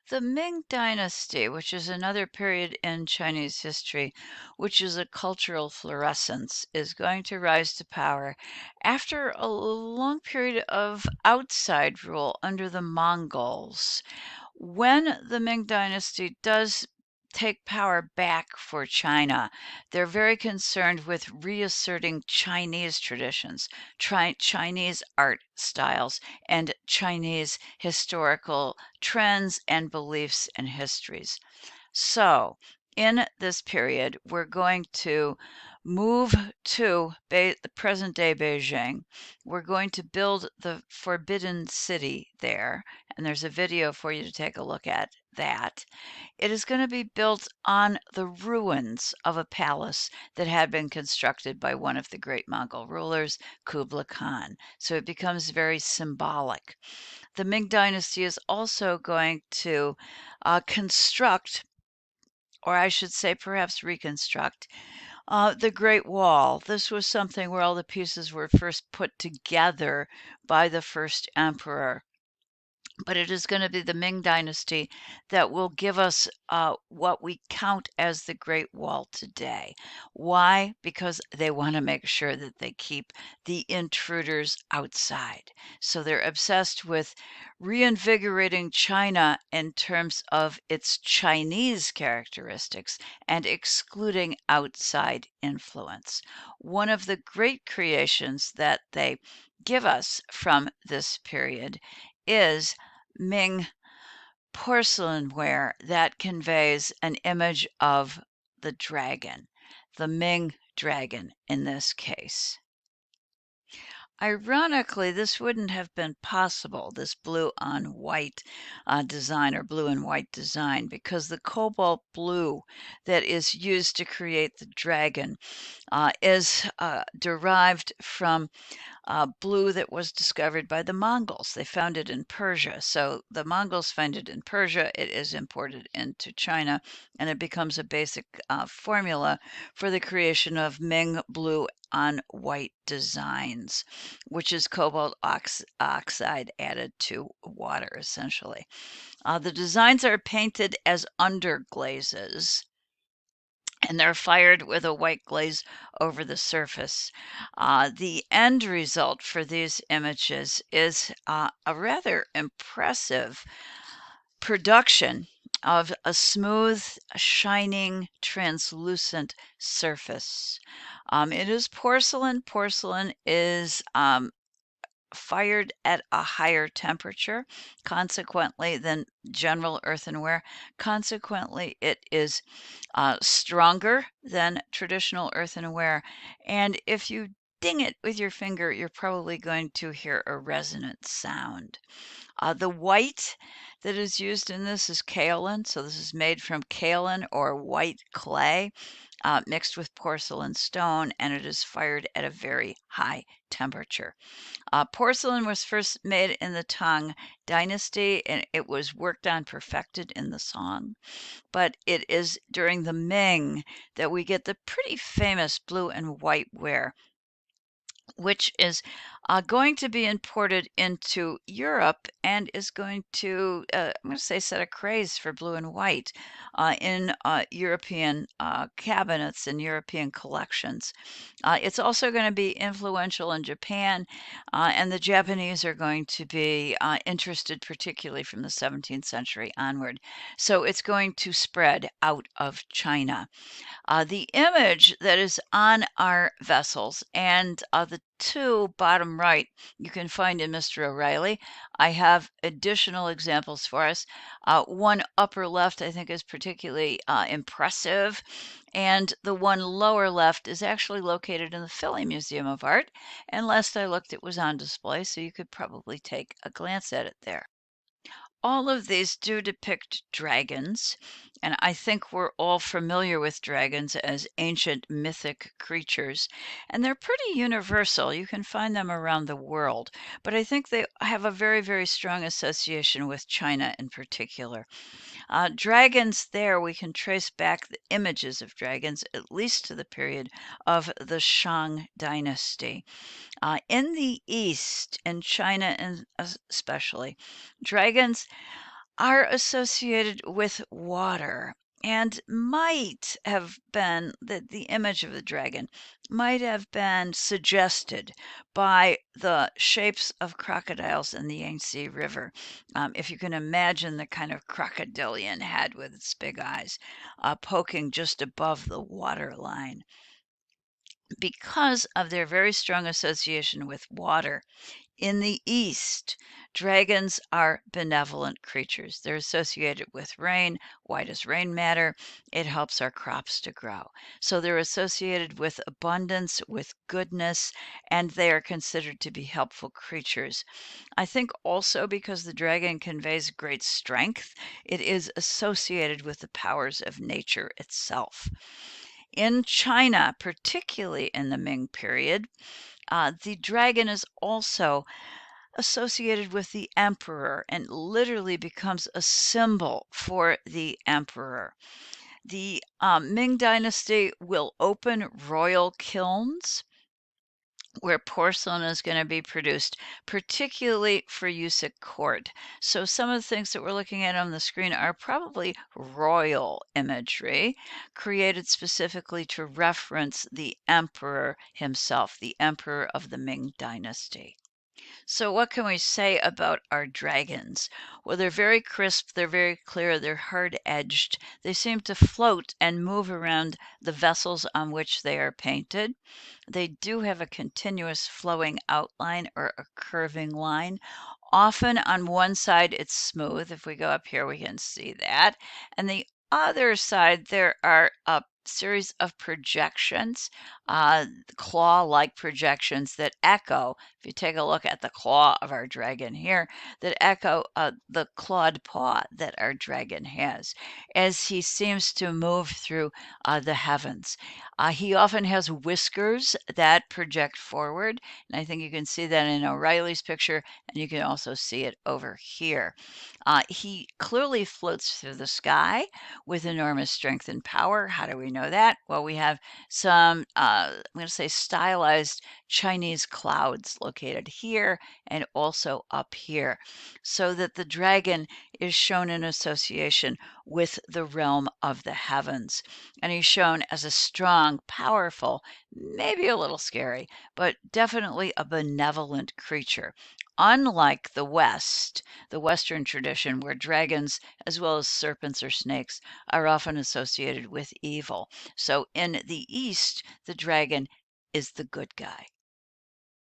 The Ming Dynasty, which is another period in Chinese history, which is a cultural florescence, is going to rise to power after a long period of outside rule under the Mongols. When the Ming Dynasty does take power back for China, they're very concerned with reasserting Chinese traditions, Chinese art styles, and Chinese historical trends and beliefs and histories. So, in this period, we're going to move to the present day Beijing. We're going to build the Forbidden City there, and there's a video for you to take a look at that. It is going to be built on the ruins of a palace that had been constructed by one of the great Mongol rulers, Kublai Khan. So it becomes very symbolic. The Ming Dynasty is also going to construct, or I should say perhaps reconstruct, the Great Wall. This was something where all the pieces were first put together by the first emperor. But it is going to be the Ming Dynasty that will give us what we count as the Great Wall today. Why? Because they want to make sure that they keep the intruders outside. So they're obsessed with reinvigorating China in terms of its Chinese characteristics and excluding outside influence. One of the great creations that they give us from this period is Ming porcelainware that conveys an image of the dragon, the Ming dragon in this case. Ironically, this wouldn't have been possible, this blue on white design or blue and white design, because the cobalt blue that is used to create the dragon is derived from blue that was discovered by the Mongols. They found it in Persia. So the Mongols find it in Persia, it is imported into China, and it becomes a basic formula for the creation of Ming blue on white designs, which is cobalt oxide added to water, essentially. The designs are painted as underglazes, and they're fired with a white glaze over the surface. The end result for these images is a rather impressive production of a smooth, shining, translucent surface. It is porcelain. Porcelain is fired at a higher temperature, consequently, than general earthenware. Consequently, it is stronger than traditional earthenware. And if you ding it with your finger, you're probably going to hear a resonant sound. The white that is used in this is kaolin. So this is made from kaolin or white clay mixed with porcelain stone, and it is fired at a very high temperature. Porcelain was first made in the Tang Dynasty, and it was worked on, perfected in the Song. But it is during the Ming that we get the pretty famous blue and white ware, which is going to be imported into Europe and is going to, I'm going to say, set a craze for blue and white in European cabinets and European collections. It's also going to be influential in Japan, and the Japanese are going to be interested, particularly from the 17th century onward. So it's going to spread out of China. The image that is on our vessels and the two bottom right you can find in Mr. O'Reilly. I have additional examples for us. One upper left I think is particularly impressive, and the one lower left is actually located in the Philly Museum of Art, and last I looked it was on display, so you could probably take a glance at it there. All of these do depict dragons, and I think we're all familiar with dragons as ancient mythic creatures, and they're pretty universal. You can find them around the world, but I think they have a very, very strong association with China in particular. Dragons there, we can trace back the images of dragons at least to the period of the Shang dynasty. In the East, in China and especially, dragons are associated with water and might have been the image of the dragon might have been suggested by the shapes of crocodiles in the Yangtze River. If you can imagine the kind of crocodilian head with its big eyes poking just above the water line. Because of their very strong association with water, in the East, dragons are benevolent creatures. They're associated with rain. Why does rain matter? It helps our crops to grow. So they're associated with abundance, with goodness, and they are considered to be helpful creatures. I think also because the dragon conveys great strength, it is associated with the powers of nature itself. In China, particularly in the Ming period, the dragon is also associated with the emperor and literally becomes a symbol for the emperor. The Ming Dynasty will open royal kilns where porcelain is going to be produced, particularly for use at court. So some of the things that we're looking at on the screen are probably royal imagery created specifically to reference the emperor himself, the emperor of the Ming Dynasty. So, what can we say about our dragons? Well, they're very crisp, they're very clear, they're hard edged. They seem to float and move around the vessels on which they are painted. They do have a continuous flowing outline or a curving line. Often on one side it's smooth. If we go up here, we can see that. And the other side, there are a series of projections, claw-like projections that echo. If you take a look at the claw of our dragon here, that echo the clawed paw that our dragon has as he seems to move through the heavens. He often has whiskers that project forward, and I think you can see that in O'Reilly's picture, and you can also see it over here. He clearly floats through the sky with enormous strength and power. How do we know that? Well, we have some, I'm going to say, stylized Chinese clouds located here and also up here, so that the dragon is shown in association with the realm of the heavens. And he's shown as a strong, powerful, maybe a little scary, but definitely a benevolent creature. Unlike the Western tradition, where dragons, as well as serpents or snakes, are often associated with evil. So in the East, the dragon is the good guy.